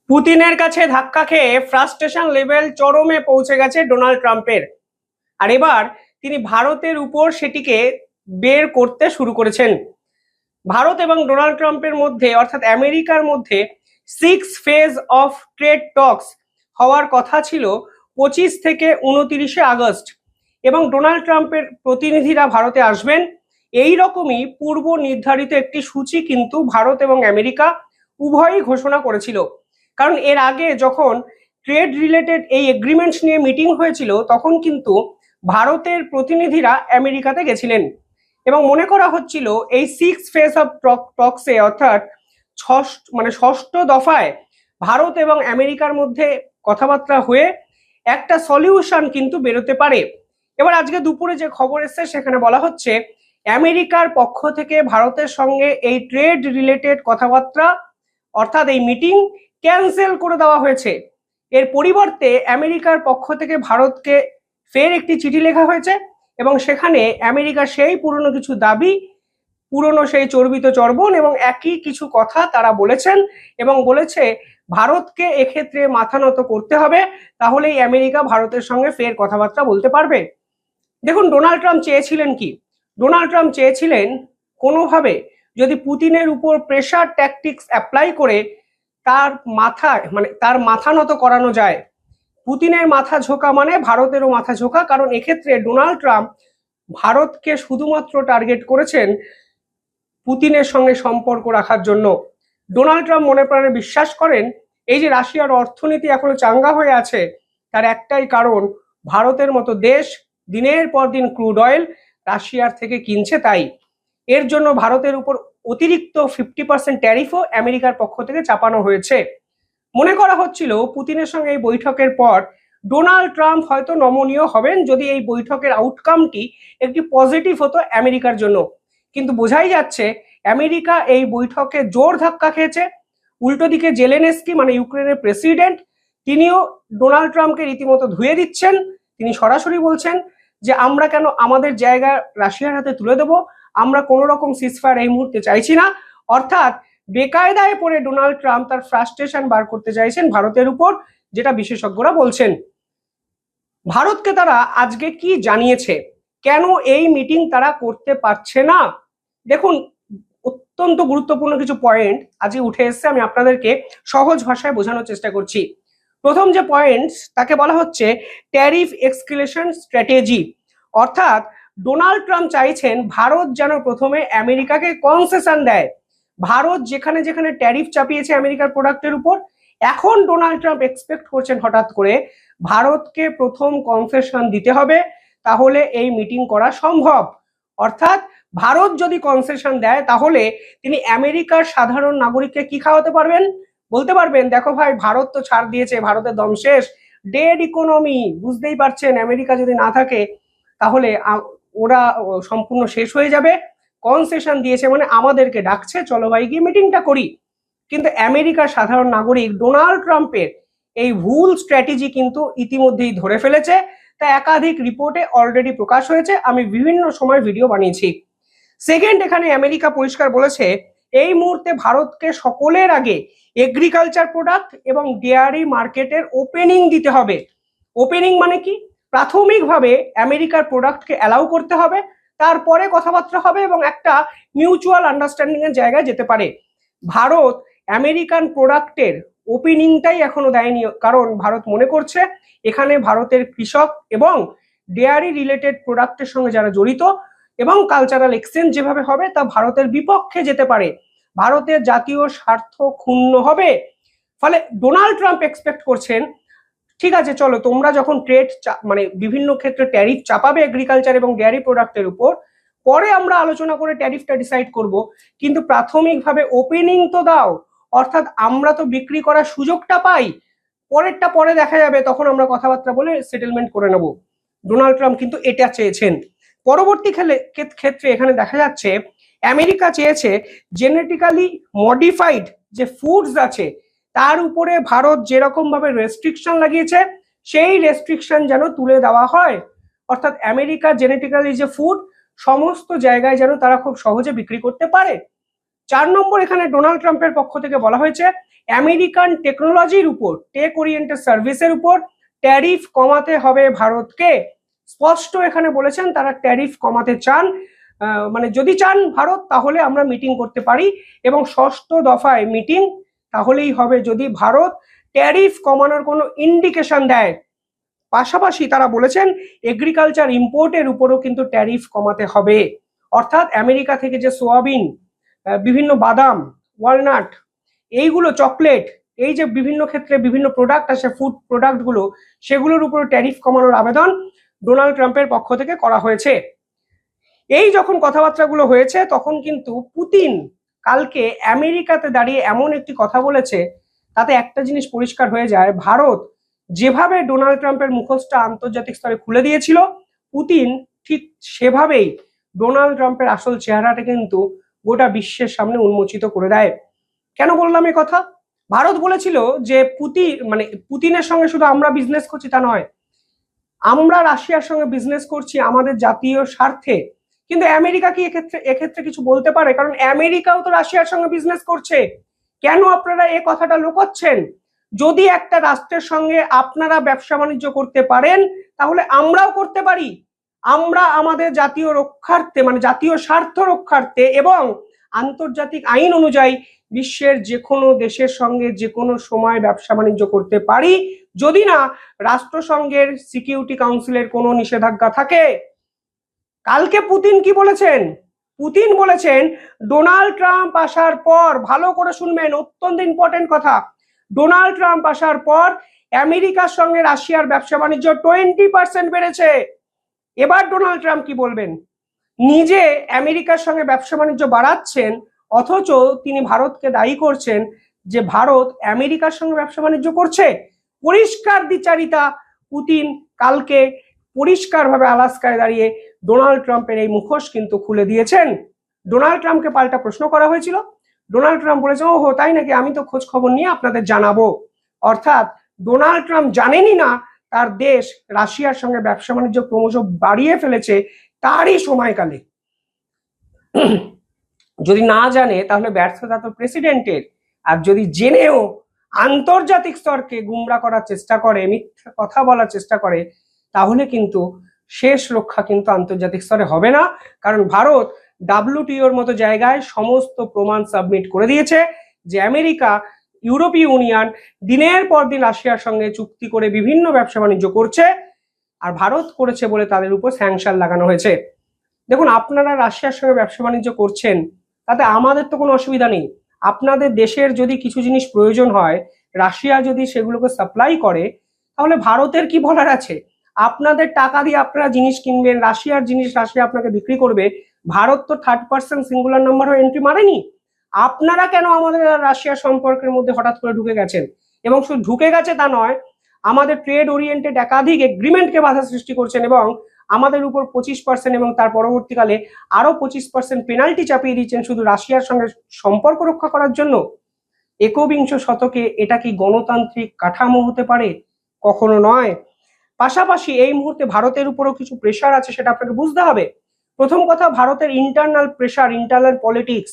পুতিনের কাছে ধাক্কা খেয়ে ফ্রাস্ট্রেশন লেভেল চরমে পৌঁছে গেছে ডোনাল্ড ট্রাম্পের। আর এবার তিনি ভারতের উপর সেটিকে বের করতে শুরু করেছেন। ভারত এবং ডোনাল্ড ট্রাম্পের মধ্যে অর্থাৎ আমেরিকার মধ্যে 6 ফেজ অফ ট্রেড টক্স হওয়ার কথা ছিল 25 থেকে 29 আগস্ট, এবং ডোনাল্ড ট্রাম্পের প্রতিনিধিরা ভারতে আসবেন। এই রকমই পূর্ব নির্ধারিত একটি সূচি কিন্তু ভারত এবং আমেরিকা উভয়ই ঘোষণা করেছিল। কারণ এর আগে যখন ট্রেড রিলেটেড এই এগ্রিমেন্টস নিয়ে মিটিং হয়েছিল তখন কিন্তু ভারতের প্রতিনিধিরা আমেরিকাতে গেছিলেন, এবং মনে করা হচ্ছিল এই 6 ফেজ অফ টক্সে অর্থাৎ ষষ্ঠ দফায় ভারত এবং আমেরিকার মধ্যে কথাবার্তা হয়ে একটা সলিউশন কিন্তু বেরোতে পারে। এবার আজকে দুপুরে যে খবর এসছে সেখানে বলা হচ্ছে আমেরিকার পক্ষ থেকে ভারতের সঙ্গে এই ট্রেড রিলেটেড কথাবার্তা অর্থাৎ এই মিটিং ক্যান্সেল করে দেওয়া হয়েছে। এর পরিবর্তে আমেরিকার পক্ষ থেকে ভারতকে ফের একটি চিঠি লেখা হয়েছে, এবং সেখানে আমেরিকা সেই পুরনো কিছু দাবি, পুরনো সেই চর্বিত চর্বণ এবং একই কিছু কথা তারা বলেছেন, এবং বলেছে ভারতকে এক্ষেত্রে মাথা নত করতে হবে, তাহলেই আমেরিকা ভারতের সঙ্গে ফের কথাবার্তা বলতে পারবে। দেখুন, ডোনাল্ড ট্রাম্প চেয়েছিলেন কি? ডোনাল্ড ট্রাম্প চেয়েছিলেন কোনোভাবে যদি পুতিনের উপর প্রেশার ট্যাকটিক্স অ্যাপ্লাই করে তার মাথা নত করানো যায়। পুতিনের মাথা ঝোঁকা মানে ভারতেরও মাথা ঝোঁকা, কারণ এক্ষেত্রে ডোনাল্ড ট্রাম্প ভারতকে শুধুমাত্র টার্গেট করেছেন পুতিনের সঙ্গে সম্পর্ক রাখার জন্য। ডোনাল্ড ট্রাম্প মনে প্রাণে বিশ্বাস করেন এই যে রাশিয়ার অর্থনীতি এখনো চাঙ্গা হয়ে আছে তার একটাই কারণ, ভারতের মতো দেশ দিনের পর দিন ক্রুড অয়েল রাশিয়ার থেকে কিনছে, তাই এর জন্য ভারতের উপর অতিরিক্ত 50% ট্যারিফও আমেরিকার পক্ষ থেকে চাপানো হয়েছে। মনে করা হচ্ছিল পুতিনের সঙ্গে এই বৈঠকের পর ডোনাল্ড ট্রাম্প হয়তো নমনীয় হবেন যদি এই বৈঠকের আউটকামটি একটি পজিটিভ হতো আমেরিকার জন্য, কিন্তু বোঝাই যাচ্ছে আমেরিকা এই বৈঠকে জোর ধাক্কা খেয়েছে। উল্টো দিকে জেলেনস্কি মানে ইউক্রেনের প্রেসিডেন্ট, তিনিও ডোনাল্ড ট্রাম্পকে রীতিমতো ধুয়ে দিচ্ছেন। তিনি সরাসরি বলছেন যে আমরা কেন আমাদের জায়গা রাশিয়ার হাতে তুলে দেবো, আমরা কোনো রকম সিজফায়ার এই মুহূর্তে চাইছি না। অর্থাৎ বেকায়দায় পড়ে ডোনাল্ড ট্রাম্প তার ফ্রাস্ট্রেশন বার করতে চাইছেন ভারতের উপর, যেটা বিশেষজ্ঞরা বলছেন। ভারতকে তারা আজকে কি জানিয়েছে, কেন এই মিটিং তারা করতে পারছে না? দেখুন, অত্যন্ত গুরুত্বপূর্ণ কিছু পয়েন্ট আজকে উঠে এসছে, আমি আপনাদেরকে সহজ ভাষায় বোঝানোর চেষ্টা করছি। প্রথম যে পয়েন্ট তাকে বলা হচ্ছে ট্যারিফ এক্সকেলেশন স্ট্র্যাটেজি, অর্থাৎ ডোনাল্ড ট্রাম্প চাইছেন ভারত যেন প্রথমে আমেরিকাকে কনসেশন দেয়। ভারত যেখানে যেখানে ট্যারিফ চাপিয়েছে আমেরিকার প্রোডাক্টের উপর, এখন ডোনাল্ড ট্রাম্প এক্সপেক্ট করছেন হঠাৎ করে ভারতকে প্রথম কনসেশন দিতে হবে, তাহলে এই মিটিং করা সম্ভব। অর্থাৎ ভারত যদি কনসেশন দেয় তাহলে তিনি আমেরিকার সাধারণ নাগরিককে কি খাওয়াতে পারবেন? বলতে পারবেন দেখো ভাই, ভারত তো ছাড় দিয়েছে, ভারতের দম শেষ, ডেড ইকোনমি, বুঝতেই পারছেন আমেরিকা যদি না থাকে তাহলে ওরা সম্পূর্ণ শেষ হয়ে যাবে। কনসেশন দিয়েছে মানে আমাদেরকে ডাকছে, চলো ভাই গিয়ে মিটিংটা করি। কিন্তু আমেরিকার সাধারণ নাগরিক ডোনাল্ড ট্রাম্পের এই ভুল স্ট্র্যাটেজি কিন্তু ইতিমধ্যেই ধরে ফেলেছে, তা একাধিক রিপোর্টে অলরেডি প্রকাশ হয়েছে, আমি বিভিন্ন সময় ভিডিও বানিয়েছি। সেকেন্ড, এখানে আমেরিকা পরিষ্কার বলেছে এই মুহূর্তে ভারতকে সকলের আগে এগ্রিকালচার প্রোডাক্ট এবং ডেয়ারি মার্কেটের ওপেনিং দিতে হবে। ওপেনিং মানে কি? প্রাথমিকভাবে আমেরিকার প্রোডাক্টকে অ্যালাউ করতে হবে, তারপরে কথাবার্তা হবে এবং একটা মিউচুয়াল আন্ডারস্ট্যান্ডিং এর জায়গায় যেতে পারে। ভারত আমেরিকান প্রোডাক্টের ওপেনিংটাই এখনো দেয়নি, কারণ ভারত মনে করছে এখানে ভারতের কৃষক এবং ডেয়ারি রিলেটেড প্রোডাক্টের সঙ্গে যারা জড়িত এবং কালচারাল এক্সচেঞ্জ যেভাবে হবে তা ভারতের বিপক্ষে যেতে পারে, ভারতের জাতীয় স্বার্থ ক্ষুণ্ণ হবে। ফলে ডোনাল্ড ট্রাম্প এক্সপেক্ট করছেন ঠিক আছে চলো তোমরা যখন ট্রেড বিভিন্ন ক্ষেত্রে ট্যারিফ চাপাবে এগ্রিকালচার এবং ডেয়ারি প্রোডাক্টের উপর, পরে আমরা আলোচনা করে ট্যারিফটা ডিসাইড করব, কিন্তু প্রাথমিকভাবে ওপেনিং তো দাও, অর্থাৎ আমরা তো বিক্রি করার সুযোগটা পাই, পরেরটা পরে দেখা যাবে, তখন আমরা কথাবার্তা বলে সেটেলমেন্ট করে নেব। ডোনাল্ড ট্রাম্প কিন্তু এটা চেয়েছেন। পরবর্তী ক্ষেত্রে এখানে দেখা যাচ্ছে আমেরিকা চেয়েছে জেনেটিক্যালি মডিফাইড যে ফুডস আছে তার উপরে ভারত যেরকম ভাবে রেস্ট্রিকশন লাগিয়েছে সেই রেস্ট্রিকশন যেন তুলে দেওয়া হয়, অর্থাৎ আমেরিকা জেনেটিক্যালি যে ফুড সমস্ত জায়গায় যেন তারা খুব সহজে বিক্রি করতে পারে। 4 নম্বর, এখানে ডোনাল্ড ট্রাম্পের পক্ষ থেকে বলা হয়েছে আমেরিকান টেকনোলজির উপর, টেক ওরিয়েন্টেড সার্ভিসের উপর ট্যারিফ কমাতে হবে ভারতকে। স্পষ্ট এখানে বলেছেন তারা ট্যারিফ কমাতে চান, মানে যদি চান ভারত তাহলে আমরা মিটিং করতে পারি, এবং ষষ্ঠ দফায় মিটিং তাহলেই হবে যদি ভারত ট্যারিফ কমানোর কোনো ইন্ডিকেশন দেয়। পাশাপাশি তারা বলেছেন এগ্রিকালচার ইম্পোর্টের উপরও কিন্তু ট্যারিফ কমাতে হবে। অর্থাৎ আমেরিকা থেকে যে সোয়াবিন, বিভিন্ন বাদাম, ওয়ালনাট, এইগুলো, চকলেট, এই যে বিভিন্ন ক্ষেত্রে বিভিন্ন প্রোডাক্ট আসে, ফুড প্রোডাক্টগুলো, সেগুলোর উপর ট্যারিফ কমানোর আবেদন ডোনাল্ড ট্রাম্পের পক্ষ থেকে করা হয়েছে। এই যখন কথাবার্তাগুলো হয়েছে তখন কিন্তু পুতিন কালকে আমেরিকাতে দাঁড়িয়ে এমন একটি কথা বলেছে, তাতে একটা জিনিস পরিষ্কার হয়ে যায়, ভারত যেভাবে ডোনাল্ড ট্রাম্পের মুখোশটা আন্তর্জাতিক স্তরে খুলে দিয়েছিল, পুতিন ঠিক সেভাবেই ডোনাল্ড ট্রাম্পের আসল চেহারাটা কিন্তু গোটা বিশ্বের সামনে উন্মোচিত করে দেয়। কেন বললাম এই কথা? ভারত বলেছিল যে পুতিনের সঙ্গে শুধু আমরা বিজনেস করছি তা নয়, আমরা রাশিয়ার সঙ্গে বিজনেস করছি আমাদের জাতীয় স্বার্থে। কিন্তু আমেরিকা কি এক্ষেত্রে কিছু বলতে পারে? কারণ আমেরিকাও তো রাশিয়ার সঙ্গে বিজনেস করছে। কেন আপনারা এই কথাটা লুকোচ্ছেন? যদি একটা রাষ্ট্রের সঙ্গে আপনারা ব্যবসা বাণিজ্য করতে পারেন তাহলে আমরাও করতে পারি। আমরা আমাদের জাতীয় রক্ষার্থে, মানে জাতীয় স্বার্থ রক্ষার্থে এবং আন্তর্জাতিক আইন অনুযায়ী বিশ্বের যে কোনো দেশের সঙ্গে যে কোনো সময় ব্যবসা বাণিজ্য করতে পারি, যদি না রাষ্ট্রসংঘের সিকিউরিটি কাউন্সিলের কোনো নিষেধাজ্ঞা থাকে। কালকে পুতিন কি বলেছেন? পুতিন বলেছেন ডোনাল্ড ট্রাম্প আসার পর, ভালো করে শুনবেন, অত্যন্ত ইম্পর্টেন্ট কথা, ডোনাল্ড ট্রাম্প আসার পর আমেরিকার সঙ্গে রাশিয়ার ব্যবসা বাণিজ্য 20% বেড়েছে। এবার ডোনাল্ড ট্রাম্প কি বলবেন? নিজে আমেরিকার সঙ্গে ব্যবসা বাণিজ্য বাড়াচ্ছেন, অথচ তিনি ভারতকে দায়ী করছেন যে ভারত আমেরিকার সঙ্গে ব্যবসা বাণিজ্য করছে। পরিষ্কার দ্বিচারিতা। পুতিন কালকে পরিষ্কারভাবে আলাস্কায় দাঁড়িয়ে ডোনাল্ড ট্রাম্পের এই মুখোশ কিন্তু খুলে দিয়েছেন। ডোনাল্ড ট্রাম্পকে পাল্টা প্রশ্ন করা হয়েছিল, ডোনাল্ড ট্রাম্প বলেছে, ওহো তাই নাকি, আমি তো খোঁজ খবর নিয়ে আপনাদের জানাবো। অর্থাৎ ডোনাল্ড ট্রাম্প জানেনই না তার দেশ রাশিয়ার সঙ্গে ব্যবসা বাণিজ্য ক্রমশ বাড়িয়ে ফেলেছে তারই সময়কালে। যদি না জানে তাহলে ব্যর্থতা তো প্রেসিডেন্টের, আর যদি জেনেও আন্তর্জাতিক স্তরকে গুমরা করার চেষ্টা করে, মিথ্যা কথা বলার চেষ্টা করে, তাহলে কিন্তু শেষ রক্ষা কিন্তু আন্তর্জাতিক স্তরে হবে না। কারণ ভারত WTOর মতো জায়গায় সমস্ত প্রমাণ সাবমিট করে দিয়েছে যে আমেরিকা, ইউরোপীয় ইউনিয়ন দিনের পর দিন রাশিয়ার সঙ্গে চুক্তি করে বিভিন্ন ব্যবসা বাণিজ্য করছে, আর ভারত করেছে বলে তাদের উপর স্যাংশন লাগানো হয়েছে। দেখুন, আপনারা রাশিয়ার সঙ্গে ব্যবসা বাণিজ্য করছেন, তাতে আমাদের তো কোনো অসুবিধা নেই। আপনাদের দেশের যদি কিছু জিনিস প্রয়োজন হয়, রাশিয়া যদি সেগুলোকে সাপ্লাই করে, তাহলে ভারতের কি বলার আছে? আপনাদের টাকা দিয়ে আপনারা জিনিস কিনবেন, রাশিয়ার জিনিস রাশিয়া আপনাকে বিক্রি করবে। ভারত তো থার্ড পার্সন সিঙ্গুলার নাম্বার হয়ে এন্ট্রি মারেনি। আপনারা কেন আমাদের রাশিয়ার সম্পর্কের মধ্যে হঠাৎ করে ঢুকে গেছেন? এবং শুধু ঢুকে গেছে তা নয়, আমাদের ট্রেড ওরিয়েন্টেড একাধিক এগ্রিমেন্টকে বাধা সৃষ্টি করছেন এবং আমাদের উপর 25% এবং তার পরবর্তীকালে আরো 25% পেনাল্টি চাপিয়ে দিচ্ছেন শুধু রাশিয়ার সঙ্গে সম্পর্ক রক্ষা করার জন্য। একবিংশ শতকে এটা কি গণতান্ত্রিক কাঠামো হতে পারে? কখনো নয়। পাশাপাশি এই মুহূর্তে ভারতের উপরও কিছু প্রেশার আছে, সেটা আপনাকে বুঝতে হবে। প্রথম কথা, ভারতের ইন্টারনাল প্রেশার, ইন্টারনাল পলিটিক্স।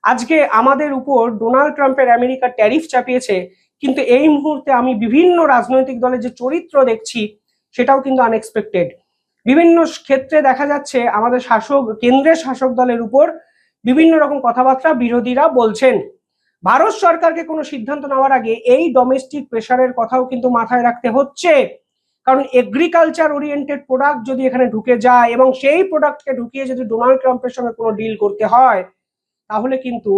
আজকে আমাদের উপর ডোনাল্ড ট্রাম্পের আমেরিকা ট্যারিফ চাপিয়েছে, কিন্তু এই মুহূর্তে আমি বিভিন্ন রাজনৈতিক দলের যে চরিত্র দেখছি সেটাও কিন্তু আনএক্সপেক্টেড। বিভিন্ন ক্ষেত্রে দেখা যাচ্ছে আমাদের কেন্দ্রের শাসক দলের উপর বিভিন্ন রকম কথাবার্তা বিরোধীরা বলছেন। ভারত সরকারকে কোনো সিদ্ধান্ত নেওয়ার আগে এই ডোমেস্টিক প্রেশারের কথাও কিন্তু মাথায় রাখতে হচ্ছে। কারণ এগ্রিকালচার ওরিয়েন্টেড প্রোডাক্ট যদি এখানে ঢুকে যায় এবং সেই প্রোডাক্টকে ঢুকিয়ে যদি ডোনাল্ড ট্রাম্পের সঙ্গে কোনো ডিল করতে হয়, তাহলে কিন্তু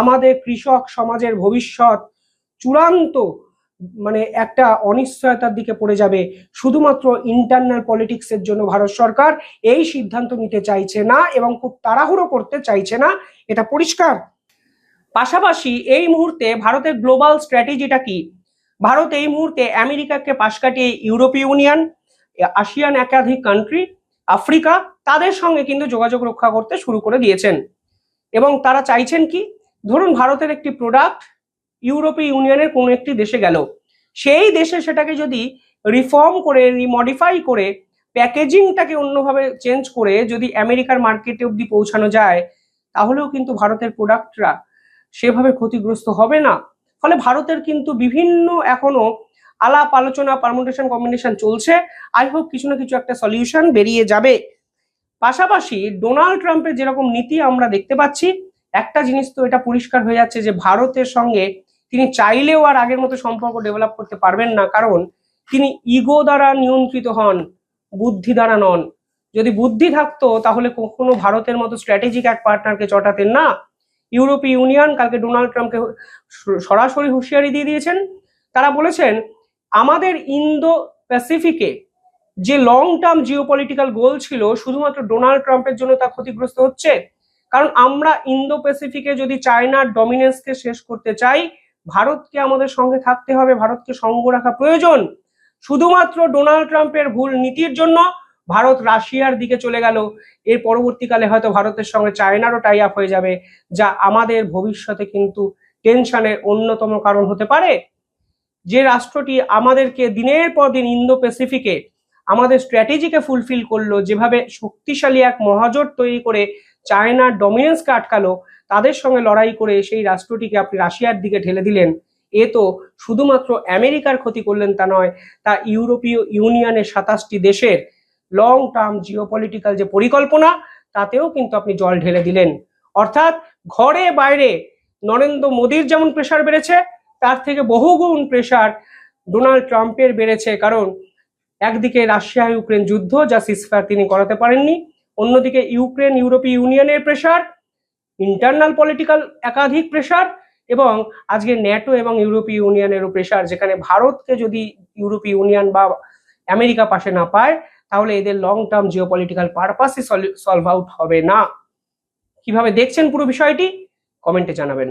আমাদের কৃষক সমাজের ভবিষ্যৎ চূড়ান্ত একটা অনিশ্চয়তার দিকে পড়ে যাবে। শুধুমাত্র ইন্টারনাল পলিটিক্সের জন্য ভারত সরকার এই সিদ্ধান্ত নিতে চাইছে না এবং খুব তাড়াহুড়ো করতে চাইছে না, এটা পরিষ্কার। পাশাপাশি এই মুহূর্তে ভারতের গ্লোবাল স্ট্র্যাটেজিটা কি? ভারত এই মুহূর্তে আমেরিকাকে পাশ কাটিয়ে ইউরোপীয় ইউনিয়ন, আসিয়ান একাধিক কান্ট্রি, আফ্রিকা, তাদের সঙ্গে কিন্তু যোগাযোগ রক্ষা করতে শুরু করে দিয়েছেন। এবং তারা চাইছেন কি, ধরুন ভারতের একটি প্রোডাক্ট ইউরোপীয় ইউনিয়নের কোনো একটি দেশে গেল, সেই দেশে সেটাকে যদি রিফর্ম করে, রিমডিফাই করে, প্যাকেজিংটাকে অন্যভাবে চেঞ্জ করে যদি আমেরিকার মার্কেটে অব্দি পৌঁছানো যায়, তাহলেও কিন্তু ভারতের প্রোডাক্টরা সেভাবে ক্ষতিগ্রস্ত হবে না। ফলে ভারতের কিন্তু বিভিন্ন এখনো আলাপ আলোচনা পারমুটেশন কম্বিনেশন চলছে। আই হোপ কিছু না কিছু একটা সলিউশন বেরিয়ে যাবে। পাশাপাশি ডোনাল্ড ট্রাম্পের যেরকম নীতি আমরা দেখতে পাচ্ছি, একটা জিনিস তো এটা পরিষ্কার হয়ে যাচ্ছে যে ভারতের সঙ্গে তিনি চাইলেও আর আগের মতো সম্পর্ক ডেভেলপ করতে পারবেন না, কারণ তিনি ইগো দ্বারা নিয়ন্ত্রিত হন, বুদ্ধি দ্বারা নন। যদি বুদ্ধি থাকতো তাহলে কখনো ভারতের মতো স্ট্র্যাটেজিক এক পার্টনারকে চটাতেন না। ইউরোপীয় ইউনিয়ন কালকে ডোনাল্ড ট্রাম্পকে সরাসরি হুঁশিয়ারি দিয়ে দিয়েছেন। তারা বলেছেন আমাদের ইন্দো প্যাসিফিকে যে লং টার্ম জিওপলিটিক্যাল গোল ছিল শুধুমাত্র ডোনাল্ড ট্রাম্পের জন্য তা ক্ষতিগ্রস্ত হচ্ছে। কারণ আমরা ইন্দো প্যাসিফিকে যদি চায়নার ডমিনেন্সকে শেষ করতে চাই, ভারতকে আমাদের সঙ্গে থাকতে হবে, ভারতকে সঙ্গ রাখা প্রয়োজন। শুধুমাত্র ডোনাল্ড ট্রাম্পের ভুল নীতির জন্য ভারত রাশিয়ার দিকে চলে গেল। এর পরবর্তীকালে হয়তো ভারতের সঙ্গে চায়নারও টাই আপ হয়ে যাবে, যা আমাদের ভবিষ্যতে কিন্তু টেনশনের অন্যতম কারণ হতে পারে। যে রাষ্ট্রটি আমাদেরকে দিনের পর দিন ইন্দো প্যাসিফিকে আমাদের স্ট্র্যাটেজিকে ফুলফিল করলো, যেভাবে শক্তিশালী এক মহাজোট তৈরি করে চায়নার ডমিনেন্সকে আটকালো, তাদের সঙ্গে লড়াই করে সেই রাষ্ট্রটিকে আপনি রাশিয়ার দিকে ঠেলে দিলেন। এ তো শুধুমাত্র আমেরিকার ক্ষতি করলেন তা নয়, তা ইউরোপীয় ইউনিয়নের 27টি দেশের লং টার্ম জিওপলিটিক্যাল যে পরিকল্পনা, তাতেও কিন্তু আপনি জল ঢেলে দিলেন। অর্থাৎ ঘরে বাইরে নরেন্দ্র মোদীর যেমন প্রেশার বেড়েছে, তার থেকে বহুগুণ প্রেশার ডোনাল্ড ট্রাম্পের বেড়েছে। কারণ একদিকে রাশিয়া ইউক্রেন যুদ্ধ, যা সিজফায়ার তিনি করাতে পারেননি, অন্যদিকে ইউক্রেন ইউরোপীয় ইউনিয়নের প্রেশার, ইন্টারনাল পলিটিক্যাল একাধিক প্রেশার, এবং আজকে ন্যাটো এবং ইউরোপীয় ইউনিয়নেরও প্রেশার, যেখানে ভারতকে যদি ইউরোপীয় ইউনিয়ন বা আমেরিকা পাশে না পায়, তাহলে এদের লং টার্ম জিওপলিটিক্যাল পারপাসই সলভ আউট হবে না। কিভাবে দেখছেন পুরো বিষয়টি কমেন্টে জানাবেন।